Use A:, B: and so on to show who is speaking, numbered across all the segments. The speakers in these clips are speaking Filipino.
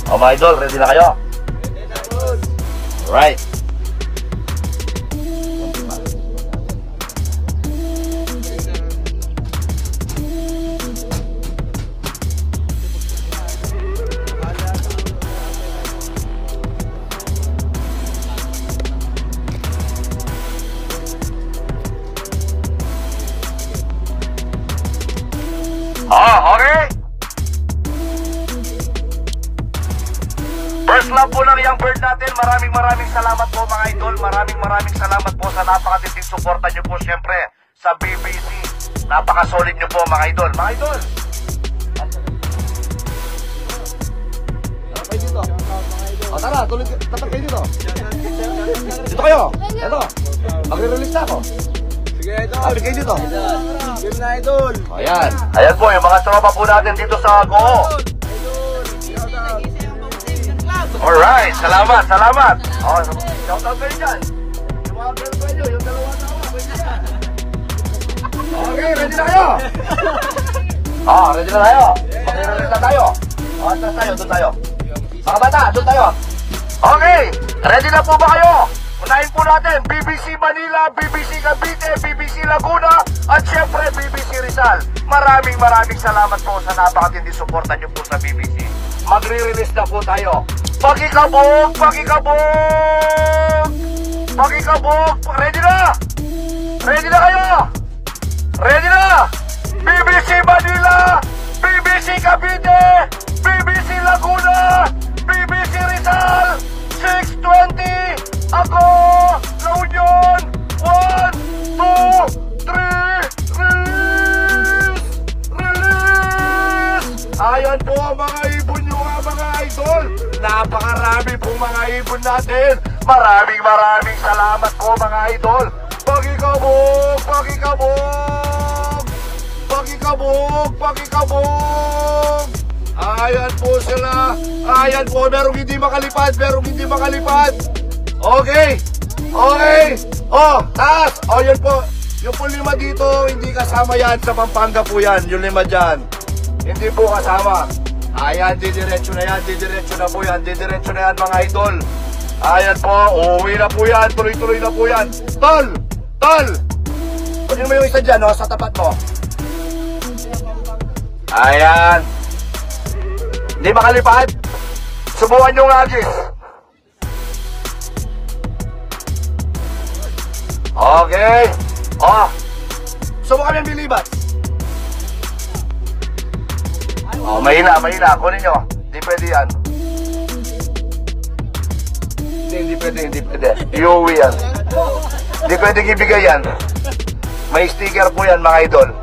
A: O mga idol, ready na kayo? Alright. Okay. First love po ng young bird natin. Maraming salamat po mga idol. Maraming salamat po sa napakatinding suporta nyo po syempre sa BBC. Napaka-solid nyo po mga idol. Mga idol! Tara kayo dito. O tara, tapat kayo dito. Dito kayo. Ito. Magre-release na ako. Sige idol. Tapat kayo dito. Game na idol. Ayan. Ayan po yung mga tropa po natin dito sa Go. Alright, salamat. Oh, shout out kayo dyan. Yung mga girlfriend nyo, yung dalawa tawa, pwede yan. Okay, ready na kayo? Ready na tayo. Mag-release na tayo. Doon tayo. Mga bata, doon tayo. Okay, ready na po ba kayo? Unahin po natin, BBC Manila, BBC Cavite, BBC Laguna, at syempre BBC Rizal. Maraming salamat po sa napakatindi suporta nyo po sa BBC. Magre-release na po tayo. Pakikabog! Ready na? Ready na kayo? Ready na? BBC Manila, BBC Cavite, BBC Laguna, BBC Rizal, 6:20. Ako, La Union, 1, 2, 3, release! Ayan po mga ibon nyo mga idol. Napakarami po mga ibon natin. Maraming salamat po mga idol. Pakikabog! Ayan po sila. Ayan po, merong hindi makalipad. Okay. Taas. Yun po. Yung po 5 dito, hindi kasama yan. Sa Pampanga po yan. Yung 5 dyan. Hindi po kasama. Ayan, didiretso na yan mga idol. Ayan po, uuwi na po yan. Tuloy na po yan. Tol! Pwede mo yung isa dyan, no? Sa tapat mo. Ayan. Hindi makalipad. Subukan nyo nga, Agis. Okay. Subukan yung bilibat. Mahina. Kunin nyo. Hindi pwede yan. Hindi pwede. Iuwi yan. Hindi pwede ibigay yan. May sticker po yan mga idol.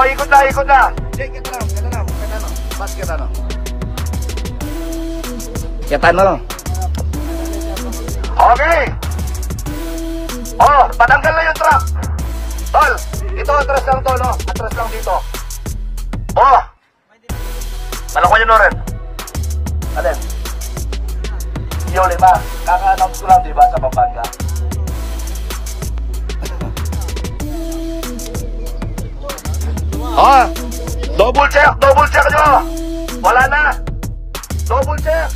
A: Ikot na. Kita na. Pas kita na. Okay. Patanggal na yung trap. Tol, ito atras lang to, no? Atras lang dito. Malako nyo rin. Alin? Yung 5. Kaka-announce ko lang, diba, sa Pampanga. Double check nyo. Wala na. Double check.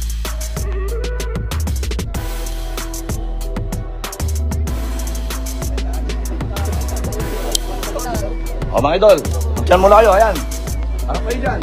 A: Mga idol, dyan muna kayo, ayan. Ano kayo dyan?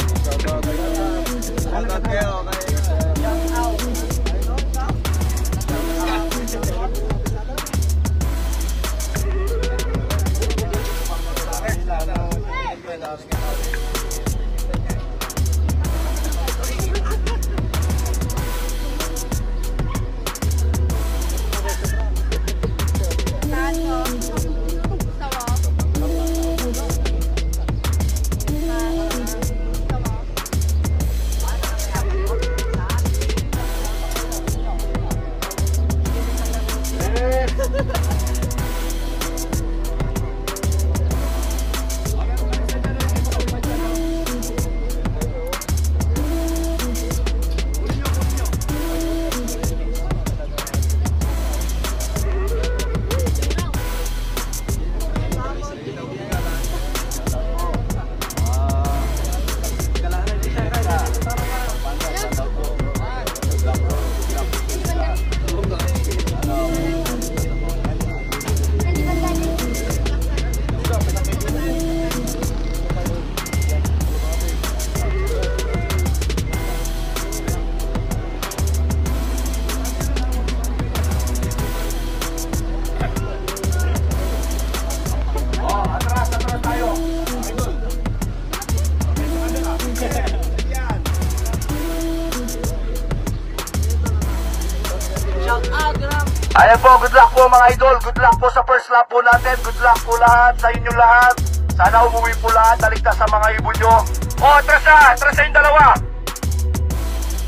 A: good luck po mga idol. Good luck po sa first lap po natin. Good luck po lahat sa inyo lahat. Sana umuwi po lahat, naligtas sa mga ibon nyo. Atras na yung dalawa.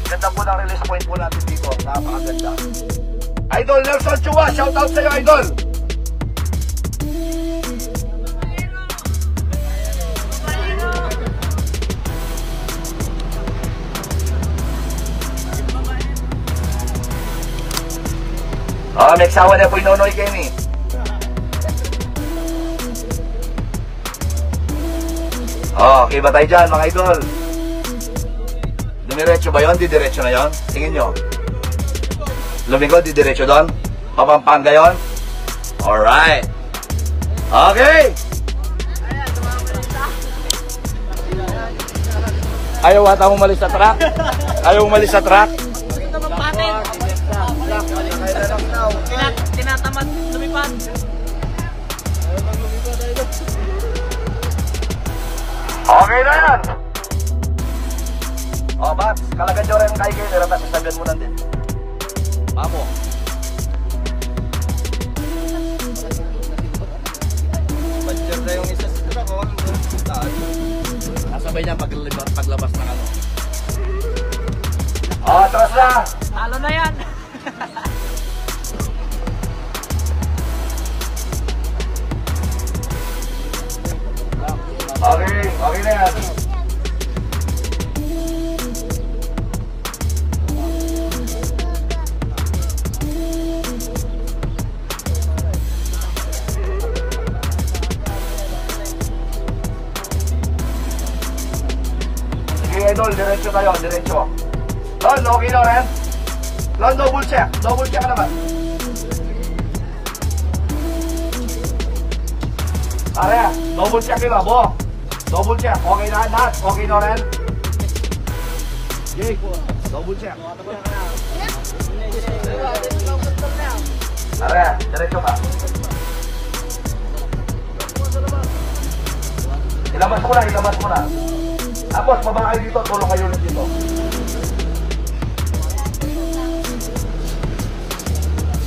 A: Ganda po ng release point po natin dito. Napakaganda. Idol Nelson Chua, shout out sa'yo idol. May ksawa na po yung Nonoy Kenny. Okay ba tayo dyan mga idol? Dumiretso ba yun? Didiretso na yun? Tingin nyo. Lumingo, didiretso doon? Papampanga yun? Alright. Okay. Ayaw ata umalis sa track? Ayaw umalis sa track?
B: Tinatamad lumipad.
A: Okay na yan. Bats, kalagan nyo rin kay Gainer at sasabihan mo lang din. Papo. Badger na yung isa sa track, nasabay niya paglabas ng ano. Atras na.
B: Talo na yan.
A: Okay na yan. Sige idol, diretso tayo, diretso. Lon, okay na rin? Lon, double check ka naman. Are, double check yun bo. Double check, okay na, Nat, okay na rin? Jake, double check. Are, diretso ka. Ilabas mo na. Tapos, baba kayo dito, tulong kayo ulit dito.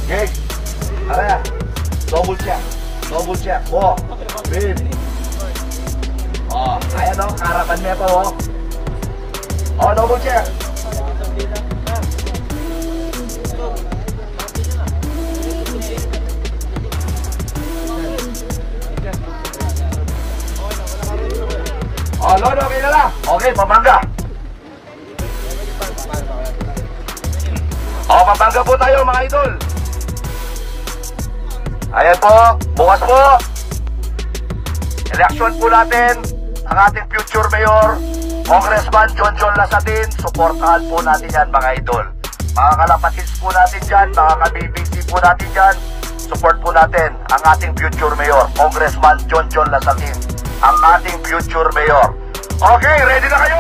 A: Jake, are, double check, bo, babe. Ayan o, karapan niya po o. Double check. Lord, okay na lang. Okay, Pampanga. Pampanga po tayo mga idol. Ayan po, bukas po. Election po natin ang ating future mayor, Congressman John Lasatin. Suportahan po natin yan mga idol. Mga kalapatids po natin dyan, mga ka-BBC po natin dyan, support po natin ang ating future mayor, Congressman John Lasatin. Ang ating future mayor. Okay, ready na kayo?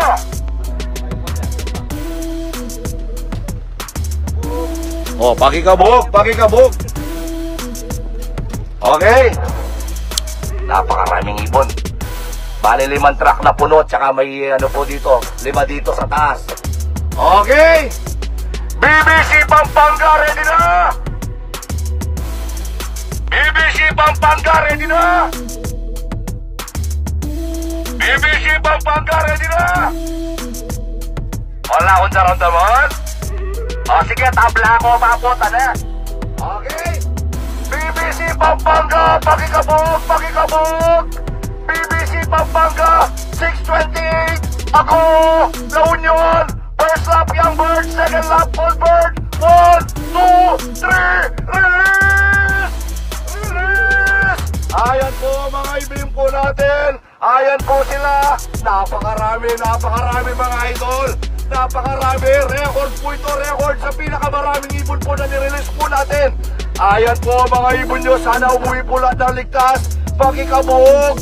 A: Pakikabog. Okay. Napakaraming ibon. Bali 5 truck na puno, tsaka may ano po dito, 5 dito sa taas. Okay! BBC Pampanga, ready na! BBC Pampanga, ready na! BBC Pampanga, ready na! Wala akong daramdaman? Sige, tabla ako, mapunta na. Okay! BBC Pampanga, pakikabog! BBC Pampanga, 628. Ako, La Union. First lap, Young Bird. Second lap, Old Bird. 1, 2, 3. Release! Ayan po mga ibim po natin. Ayan po sila. Napakarami mga idol. Napakarami. Record po ito. Record sa pinakamaraming ibon po na nirelease po natin. Ayan po mga ibon nyo. Sana umuwi po lahat ng ligtas. Pakikabog!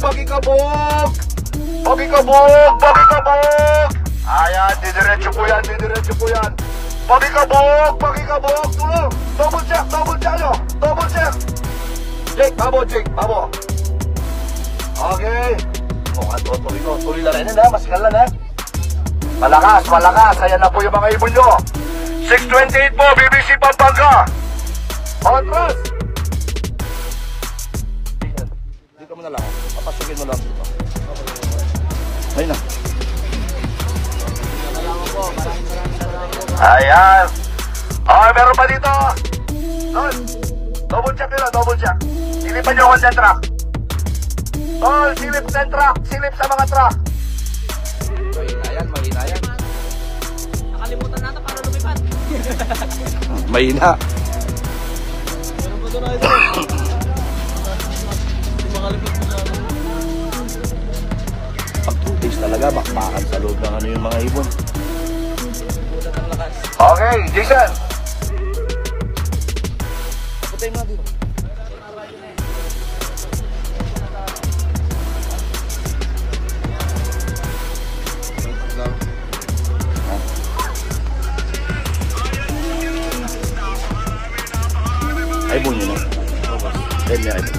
A: Ayan, didiretso po yan. Pakikabog! Tulong! Double check nyo! Double check! Jake, babo! Okay. Mukhang tuloy na rin yun ha, masikal na. Malakas. Ayan na po yung mga ibon nyo. 628 po, BBC Pampanga. Atras! na lang. Papasukin mo lang dito. Ayun na. Ayan. Okay, meron pa dito. Tol, double check nila, double check. Silipan nyo ako dyan truck. Tol, silip sa truck. Silip sa mga truck. Mahina yan, mahina yan.
B: Nakalimutan natin para lumipad.
A: Mahina.
B: Meron pa doon ito. Hindi makalipad mo na.
A: Pag 2 days talaga, bakbakan sa loob ng ano yung mga ibon.
B: Butan ang lakas.
A: Okay, Jason. Putay mo na dito. Ibon yun eh. Then niya ibon.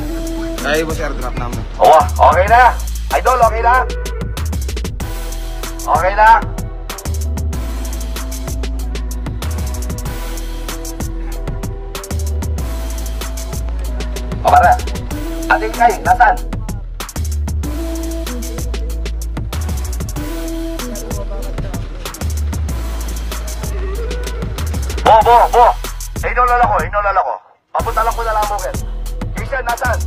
C: Kaya mo sir, drop namin.
A: Oo, okay na. Idol, okay na? Okay na? O para, ating kay, nasan? Bo. Hinulala ko. Papunta lang ko na lang mo, Ken. Jason, nasan?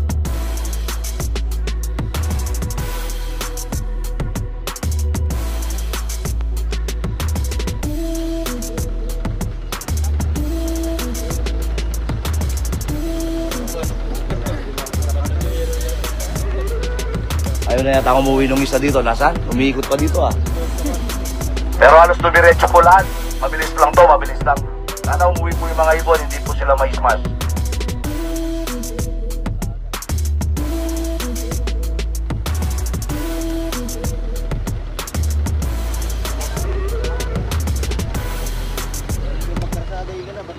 A: Ayaw na yata umuwi nung isa dito. Nasaan? Umiikot pa dito ah. Pero halos dumiretso po lahat. Mabilis lang to, mabilis lang. Sana umuwi po yung mga ibon, hindi po sila may smash.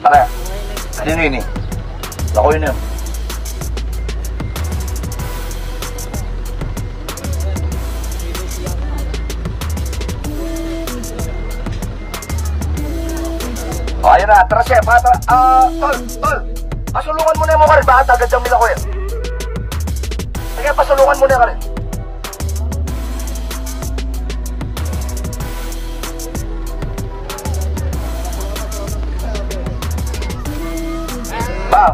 A: Tara, ano yun eh? Ako yun yun. O, ayun na, tara chef, ha? Tol, pasulungan mo na mo ka rin, bakit agad siyang nila ko yan? Sige, pasulungan mo na ka rin.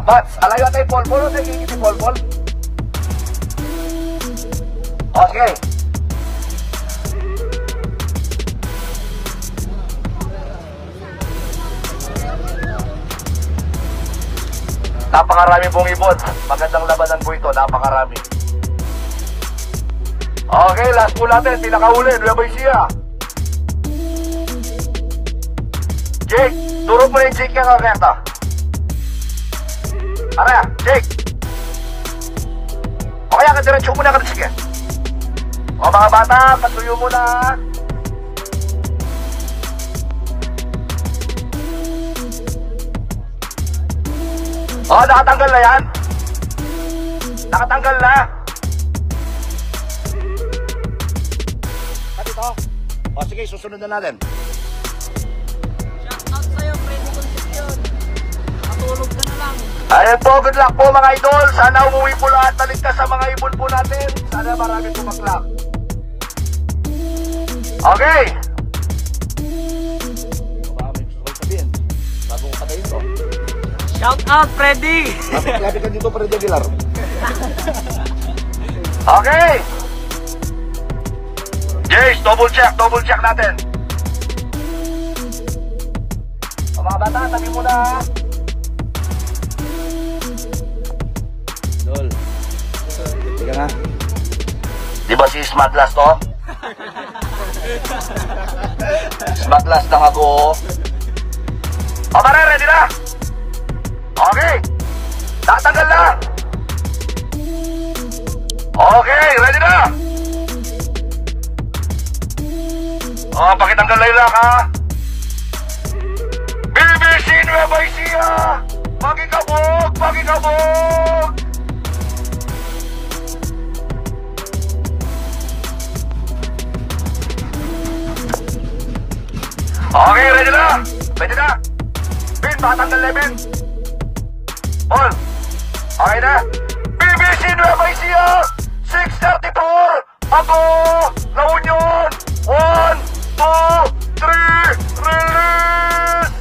A: Bats, alayo tayo polpol, o tayo kikiti polpol? O, sige. Napakarami pong ibon. Magandang labanan po ito. Napakarami. Okay, last po natin. Pinakahuli. Nueva Ecija. Jake, turo mo na yung Jake ka kakakta. Tara, Jake. O kaya ka diretso muna ka na sige. O mga bata, pasuyo muna. Oh, nakatanggal na yan. Nakatanggal na. At ito. O sige, susunod na natin.
B: Shout out sa'yo, Freddy Concepcion. Nakatulog ka na lang.
A: Ayan po, good luck po mga idol. Sana umuwi po lahat na ligtas sa mga ibon po natin. Sana marami po mag-luck. Okay. Baka may gusto kayo sabihin. Bago ko patayin to.
B: Shout out, Freddy!
A: Lapit ka dito para Aguilar. Okay. Jace, double check natin. O mga bata, tabi muna. Dol. Teka nga. Di ba si Smartlass to? Smartlass lang ako. O pare, ready na? Okay. Tatanggal na. Okay, ready na. O, pakitanggal na yung lock ha. BBC Nueva Ecija. Pakikabog. Okay, ready na. Bin, patanggal na Bin. All. Okay na. BBC Nueva Ecija. 6:34. Ako, La Union. 1, 2, 3, release!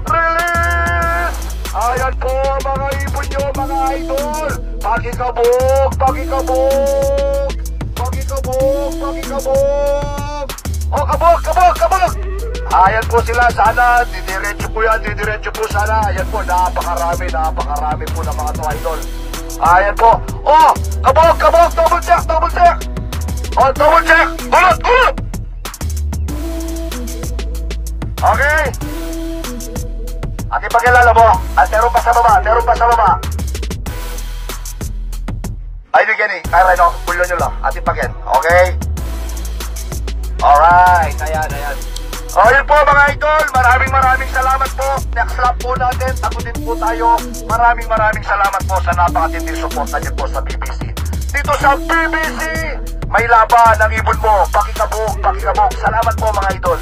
A: Release! Ayan po mga ibon nyo, mga idol. Pakikabog, pakikabog. Pakikabog, pakikabog. Oh, kabog, kabog, kabog. Ayan po sila, sana, didiretso po yan, didiretso po sana. Ayan po, napakarami po ng mga to idol. Ayan po. Oh, kabog, kabog, double check, double check. Oh, double check, gulot, gulot. Okay. Ating pagkilala mo. At meron pa sa baba, meron pa sa baba. Ay, di gani. Ay, Reno, pulo nyo lang. Ating pagyan. Okay. Alright, ayan, ayan. O, yun po mga idol, maraming salamat po. Next lap po natin, takutin po tayo. Maraming salamat po sa napakatinding suporta niyo po sa BBC. Dito sa BBC, may laban ng ibon mo. Pakikabog, pakikabog. Salamat po mga idol.